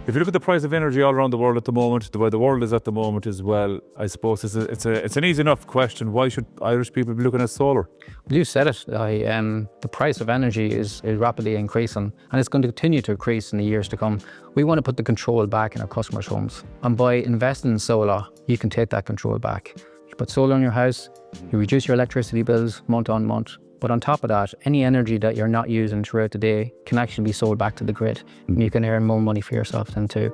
If you look at the price of energy all around the world at the moment, the way the world is at the moment as well, I suppose it's an easy enough question. Why should Irish people be looking at solar? Well, you said it. The price of energy is rapidly increasing, and it's going to continue to increase in the years to come. We want to put the control back in our customers' homes. And by investing in solar, you can take that control back. You put solar in your house, you reduce your electricity bills month on month. But on top of that, any energy that you're not using throughout the day can actually be sold back to the grid. And you can earn more money for yourself then too.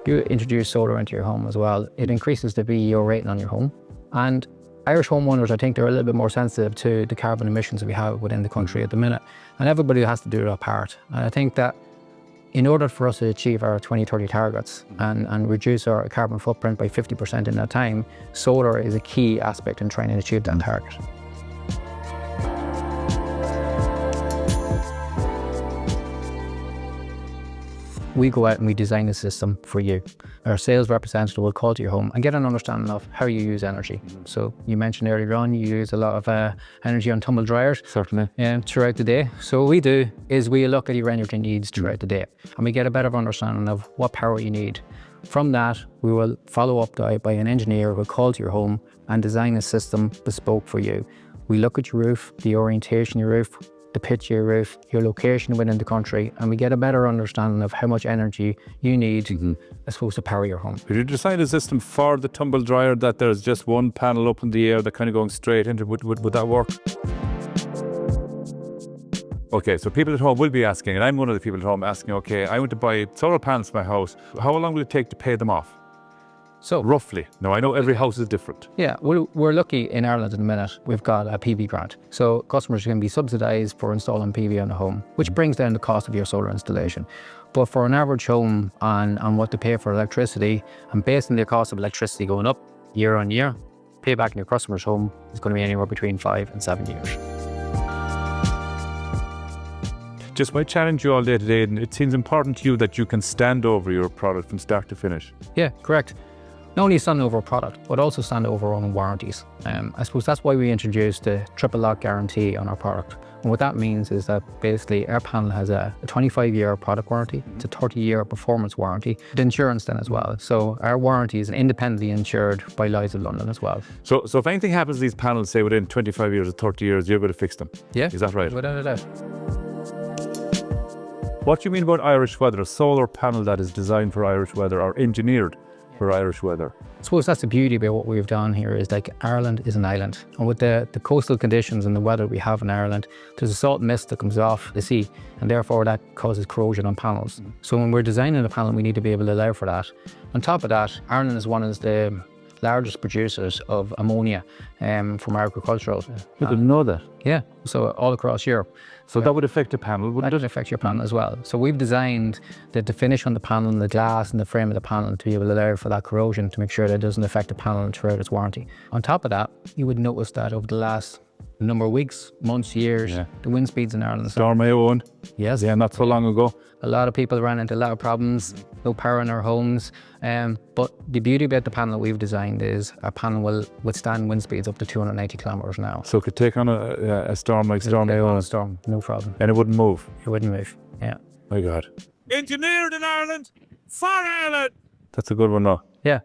You introduce solar into your home as well. It increases the VEO rating on your home. And Irish homeowners, I think they're a little bit more sensitive to the carbon emissions that we have within the country at the minute. And everybody has to do their part. And I think that in order for us to achieve our 2030 targets and reduce our carbon footprint by 50% in that time, solar is a key aspect in trying to achieve that target. We go out and we design a system for you. Our sales representative will call to your home and get an understanding of how you use energy. So you mentioned earlier on, you use a lot of energy on tumble dryers. Certainly. Throughout the day. So what we do is we look at your energy needs throughout the day and we get a better understanding of what power you need. From that, we will follow up by an engineer who will call to your home and design a system bespoke for you. We look at your roof, the orientation of your roof, the pitch of your roof, your location within the country, and we get a better understanding of how much energy you need, I suppose, to power your home. Did you design a system for the tumble dryer that there's just one panel up in the air that kind of going straight into, would that work? Okay, so people at home will be asking, and I'm one of the people at home asking, okay, I want to buy solar panels for my house. How long will it take to pay them off? So roughly. Now, I know every house is different. Yeah, we're lucky in Ireland at the minute. We've got a PV grant. So customers can be subsidised for installing PV on the home, which brings down the cost of your solar installation. But for an average home on what to pay for electricity, and based on the cost of electricity going up year on year, payback in your customer's home is going to be anywhere between 5 and 7 years. Just my challenge you all day today, and it seems important to you that you can stand over your product from start to finish. Yeah, correct. Not only stand over a product, but also stand over our own warranties. I suppose that's why we introduced the triple lock guarantee on our product. And what that means is that basically our panel has a 25-year product warranty, it's a 30-year performance warranty, the insurance then as well. So our warranty is independently insured by Lloyd's of London as well. So if anything happens to these panels, say within 25 years or 30 years, you're going to fix them? Yeah. Is that right? Without a doubt. What do you mean about Irish weather? A solar panel that is designed for Irish weather or engineered for Irish weather? I suppose that's the beauty about what we've done here is like Ireland is an island. And with the coastal conditions and the weather we have in Ireland, there's a salt mist that comes off the sea and therefore that causes corrosion on panels. So when we're designing a panel, we need to be able to allow for that. On top of that, Ireland is one of the largest producers of ammonia from agricultural. You didn't know that? Yeah, so all across Europe. So that would affect the panel, wouldn't That it? would affect your panel as well. So we've designed the finish on the panel and the glass and the frame of the panel to be able to allow for that corrosion to make sure that it doesn't affect the panel throughout its warranty. On top of that, you would notice that over the last number of weeks, months, years, the wind speeds in Ireland. Storm A01. Yes. Yeah, not so long ago. A lot of people ran into a lot of problems, no power in our homes. But the beauty about the panel that we've designed is our panel will withstand wind speeds up to 290 kilometers an hour. So it could take on a storm like Storm A01. Storm, no problem. And it wouldn't move. It wouldn't move, yeah. My God. Engineered in Ireland, for Ireland. That's a good one, though. Yeah.